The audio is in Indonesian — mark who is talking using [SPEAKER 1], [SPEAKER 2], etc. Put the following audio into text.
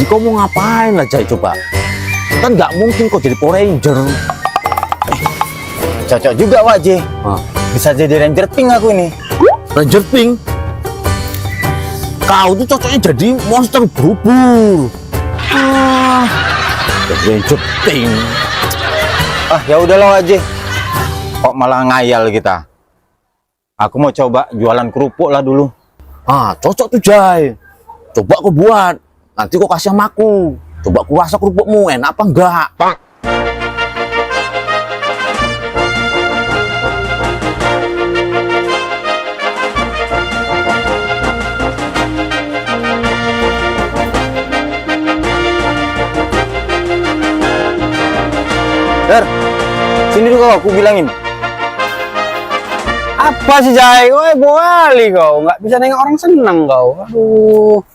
[SPEAKER 1] Jadi kau mau ngapain lah Jai coba? Kan nggak mungkin kau jadi Power Ranger.
[SPEAKER 2] Cocok juga Wak J.
[SPEAKER 1] Ah,
[SPEAKER 2] Bisa jadi Ranger Pink aku ini.
[SPEAKER 1] Ranger Pink. Kau tuh cocoknya jadi monster berubur. Ah, Ranger Pink.
[SPEAKER 2] Ah ya udahlah Wak J. Kok malah ngayal kita. Aku mau coba jualan kerupuk lah dulu.
[SPEAKER 1] Ah, cocok tuh Jai. Coba kau buat. Nanti kau kasih sama aku. Coba aku rasa kerupukmu enak apa enggak.
[SPEAKER 2] Der, sini dulu aku bilangin. Apa sih Jai? Woi, boleh kau. Nggak bisa nengok orang senang kau. Aduh.